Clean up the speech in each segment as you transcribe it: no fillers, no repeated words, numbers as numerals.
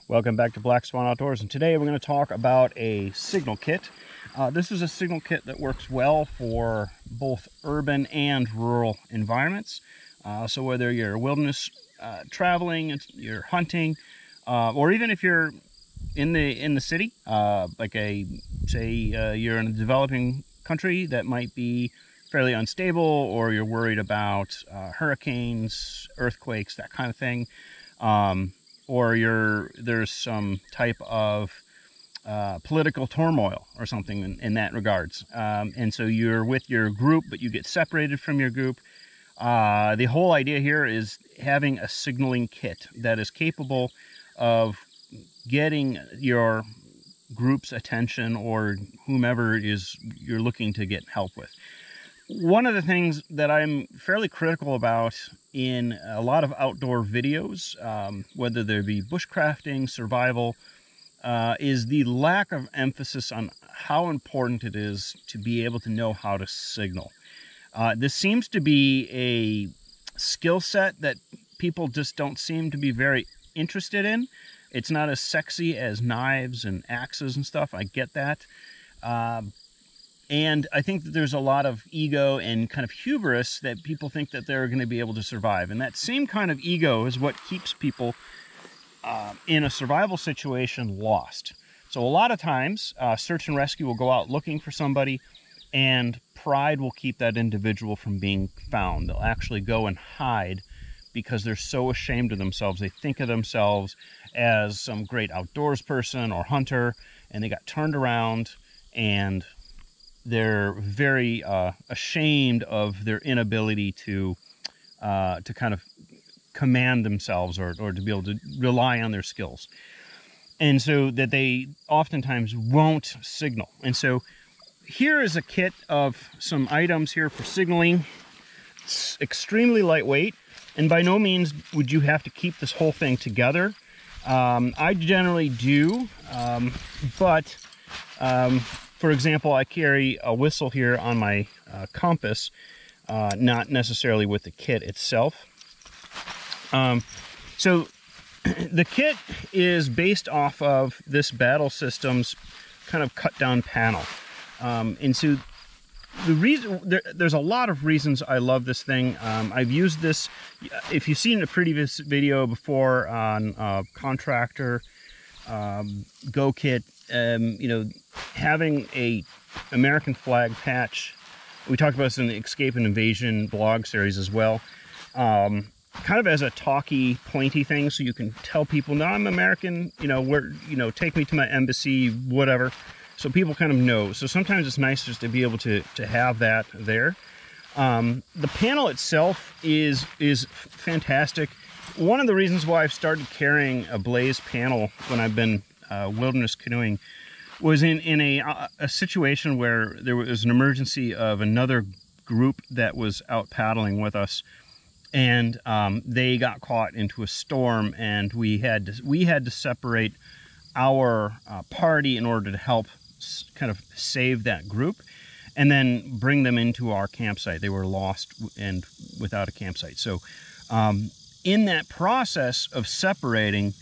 Welcome back to Black Swan Outdoors, and today we're going to talk about a signal kit. This is a signal kit that works well for both urban and rural environments. So whether you're wilderness traveling, you're hunting, or even if you're in the city, you're in a developing country that might be fairly unstable, or you're worried about hurricanes, earthquakes, that kind of thing. Or there's some type of political turmoil or something in that regards. And so you're with your group, but you get separated from your group. The whole idea here is having a signaling kit that is capable of getting your group's attention or whomever it is you're looking to get help with. One of the things that I'm fairly critical about in a lot of outdoor videos, whether they be bushcrafting, survival, is the lack of emphasis on how important it is to be able to know how to signal. This seems to be a skill set that people just don't seem to be very interested in. It's not as sexy as knives and axes and stuff. I get that. And I think that there's a lot of ego and kind of hubris that people think that they're going to be able to survive. And that same kind of ego is what keeps people in a survival situation lost. So a lot of times, search and rescue will go out looking for somebody, and pride will keep that individual from being found. They'll actually go and hide because they're so ashamed of themselves. They think of themselves as some great outdoors person or hunter, and they got turned around, and they're very ashamed of their inability to kind of command themselves or to be able to rely on their skills. And so that they oftentimes won't signal. And so here is a kit of some items here for signaling. It's extremely lightweight, and by no means would you have to keep this whole thing together. I generally do, but for example, I carry a whistle here on my compass, not necessarily with the kit itself. So the kit is based off of this Battle Systems kind of cut down panel. And so the reason, there's a lot of reasons I love this thing. I've used this, if you've seen a previous video before on Contractor, Go Kit, having a American flag patch. We talked about this in the Escape and Invasion blog series as well. Kind of as a talky, pointy thing, so you can tell people, no, I'm American, take me to my embassy, whatever. So people kind of know. So sometimes it's nice just to be able to have that there. The panel itself is fantastic. One of the reasons why I've started carrying a Blaze panel when I've been wilderness canoeing was in a situation where there was an emergency of another group that was out paddling with us, and they got caught into a storm, and we had to separate our party in order to help kind of save that group and then bring them into our campsite. They were lost and without a campsite. So in that process of separating,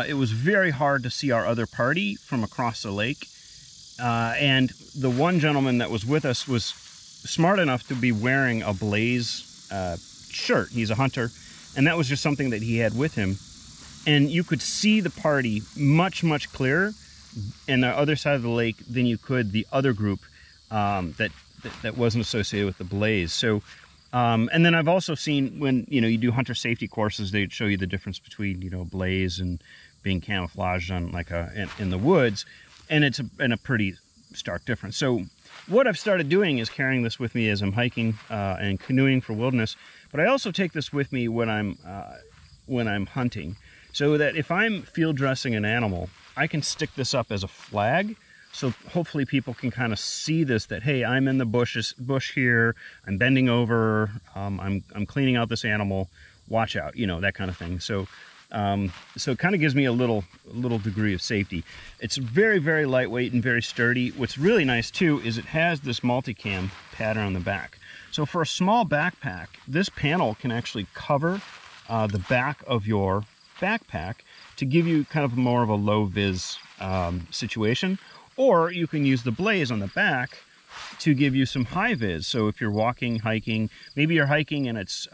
it was very hard to see our other party from across the lake. And the one gentleman that was with us was smart enough to be wearing a Blaze shirt. He's a hunter, and that was just something that he had with him. And you could see the party much, much clearer in the other side of the lake than you could the other group that wasn't associated with the Blaze. So, and then I've also seen when, you do hunter safety courses, they'd show you the difference between, Blaze and being camouflaged on in the woods, and it's a pretty stark difference. So what I've started doing is carrying this with me as I'm hiking and canoeing for wilderness, but I also take this with me when I'm hunting, so that if I'm field dressing an animal, I can stick this up as a flag. So hopefully people can kind of see this, that, hey, I'm in the bush here, I'm bending over, I'm cleaning out this animal, watch out, that kind of thing. So so it kind of gives me a little degree of safety. It's very, very lightweight and very sturdy. What's really nice too is it has this multicam pattern on the back. So for a small backpack, this panel can actually cover the back of your backpack to give you kind of more of a low-vis situation. Or you can use the blaze on the back to give you some high-vis. So if you're walking, hiking, maybe you're hiking and it's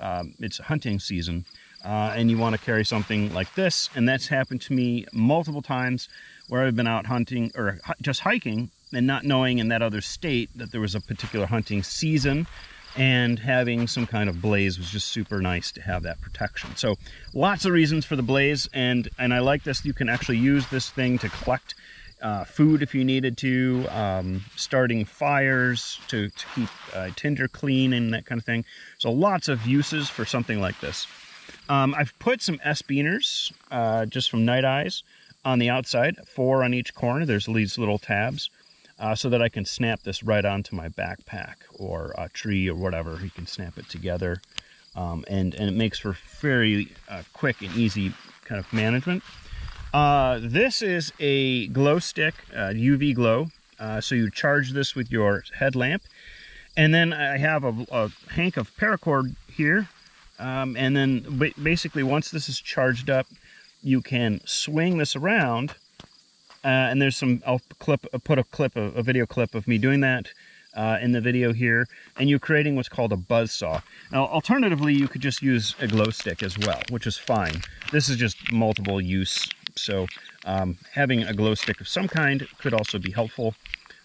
hunting season, and you want to carry something like this, and that's happened to me multiple times where I've been out hunting or just hiking and not knowing in that other state that there was a particular hunting season, and having some kind of blaze was just super nice to have that protection. So lots of reasons for the blaze, and I like this. You can actually use this thing to collect food if you needed to, starting fires to keep tinder clean and that kind of thing. So lots of uses for something like this. I've put some S-beaners, just from Night Eyes, on the outside, 4 on each corner. There's these little tabs, so that I can snap this right onto my backpack or a tree or whatever. You can snap it together, and it makes for very quick and easy kind of management. This is a glow stick, UV glow. So you charge this with your headlamp, and then I have a hank of paracord here. And then basically once this is charged up, you can swing this around, and there's some, I'll put a video clip of me doing that in the video here, and you're creating what's called a buzz saw. Now alternatively, you could just use a glow stick as well, which is fine. This is just multiple use, so having a glow stick of some kind could also be helpful,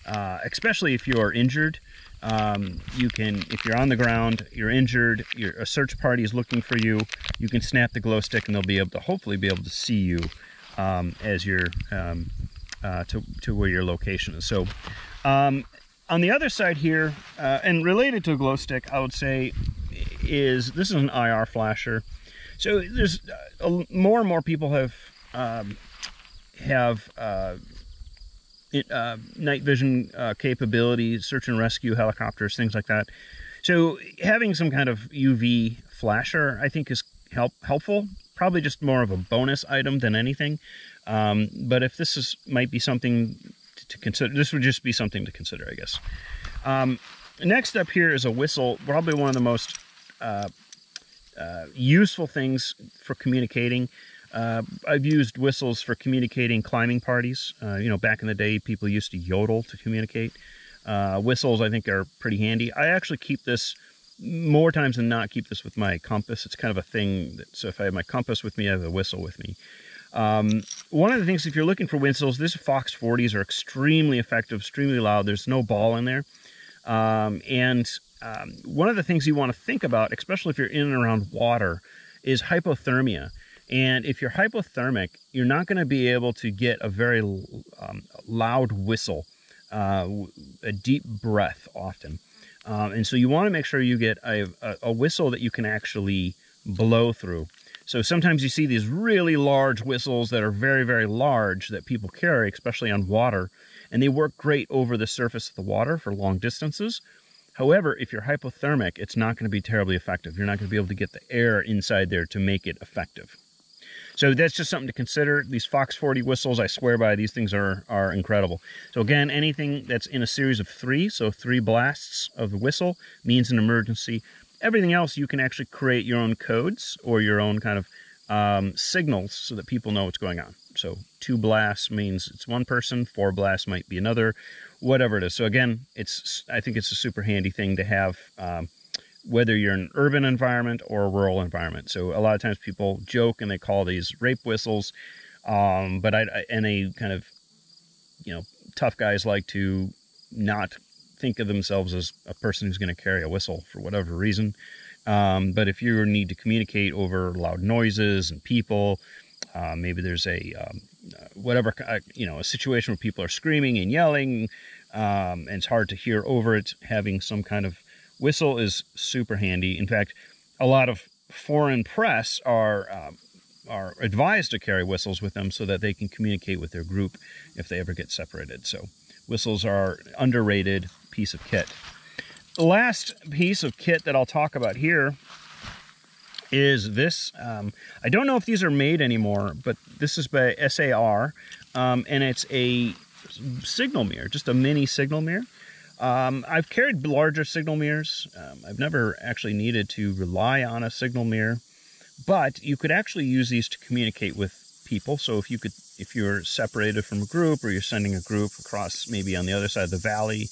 especially if you're injured. You can, if you're on the ground, you're injured, a search party is looking for you, you can snap the glow stick and they'll be able to hopefully be able to see you as you're to where your location is. So on the other side here, and related to a glow stick, I would say this is an IR flasher. So there's more and more people have night vision capabilities, search and rescue helicopters, things like that. So having some kind of UV flasher, I think, is helpful. Probably just more of a bonus item than anything. But if this might be something to consider, this would just be something to consider, I guess. Next up here is a whistle, probably one of the most useful things for communicating. I've used whistles for communicating climbing parties. You know, back in the day, people used to yodel to communicate. Whistles, I think, are pretty handy. I actually keep this, more times than not, keep this with my compass. It's kind of a thing so if I have my compass with me, I have a whistle with me. One of the things, if you're looking for whistles, these Fox 40s are extremely effective, extremely loud. There's no ball in there. One of the things you want to think about, especially if you're in and around water, is hypothermia. And if you're hypothermic, you're not going to be able to get a very loud whistle, a deep breath often. And so you want to make sure you get a whistle that you can actually blow through. So sometimes you see these really large whistles that are very, very large that people carry, especially on water, and they work great over the surface of the water for long distances. However, if you're hypothermic, it's not going to be terribly effective. You're not going to be able to get the air inside there to make it effective. So that's just something to consider. These Fox 40 whistles, I swear by, these things are incredible. So again, anything that's in a series of 3, so 3 blasts of the whistle means an emergency. Everything else, you can actually create your own codes or your own kind of signals so that people know what's going on. So 2 blasts means it's one person, 4 blasts might be another, whatever it is. So again, I think it's a super handy thing to have, whether you're in an urban environment or a rural environment. So a lot of times people joke and they call these rape whistles, and they kind of, you know, tough guys like to not think of themselves as a person who's going to carry a whistle for whatever reason. But if you need to communicate over loud noises and people, maybe there's a situation where people are screaming and yelling, and it's hard to hear over it, having some kind of whistle is super handy. In fact, a lot of foreign press are advised to carry whistles with them so that they can communicate with their group if they ever get separated. So whistles are an underrated piece of kit. The last piece of kit that I'll talk about here is this. I don't know if these are made anymore, but this is by SAR, and it's a signal mirror, just a mini signal mirror. I've carried larger signal mirrors. I've never actually needed to rely on a signal mirror, But you could actually use these to communicate with people. So if you're separated from a group, or you're sending a group across maybe on the other side of the valley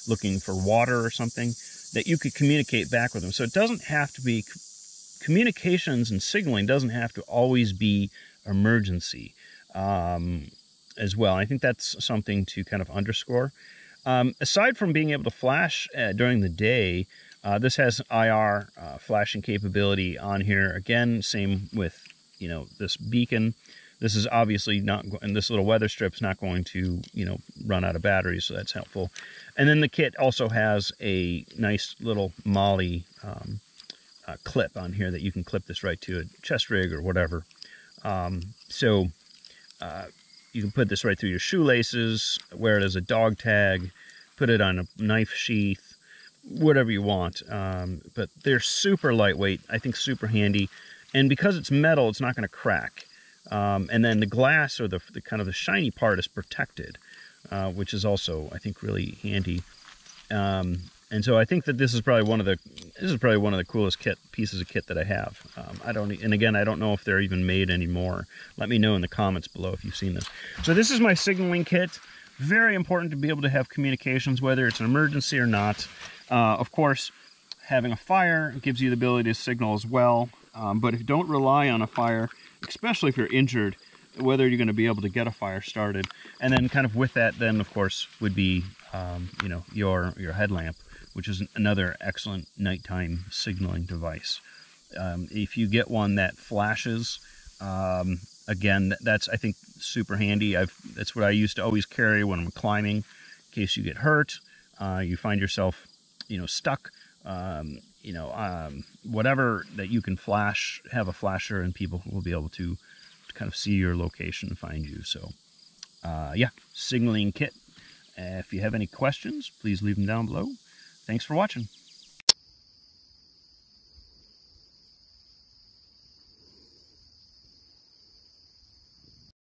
looking for water or something, that you could communicate back with them. So it doesn't have to be, communications and signaling doesn't have to always be emergency as well. I think that's something to kind of underscore. Aside from being able to flash during the day, this has IR flashing capability on here. Again, same with, this beacon. This is obviously not, and this little weather strip's not going to, run out of batteries, so that's helpful. And then the kit also has a nice little MOLLE clip on here that you can clip this right to a chest rig or whatever. So you can put this right through your shoelaces, wear it as a dog tag, put it on a knife sheath, whatever you want. But they're super lightweight, I think super handy. And because it's metal, it's not going to crack. And then the glass, or the kind of the shiny part, is protected, which is also, I think, really handy. And so I think that this is probably one of the coolest pieces of kit that I have. And again, I don't know if they're even made anymore. Let me know in the comments below if you've seen this. So this is my signaling kit. Very important to be able to have communications, whether it's an emergency or not. Of course, having a fire gives you the ability to signal as well. But if you don't rely on a fire, especially if you're injured, whether you're going to be able to get a fire started. And then kind of with that, then of course would be, your headlamp, which is another excellent nighttime signaling device. If you get one that flashes, again, that's, I think, super handy. That's what I used to always carry when I'm climbing, in case you get hurt, you find yourself, stuck, whatever, that you can flash, have a flasher, and people will be able to kind of see your location and find you. So, yeah, signaling kit. If you have any questions, please leave them down below. Thanks for watching.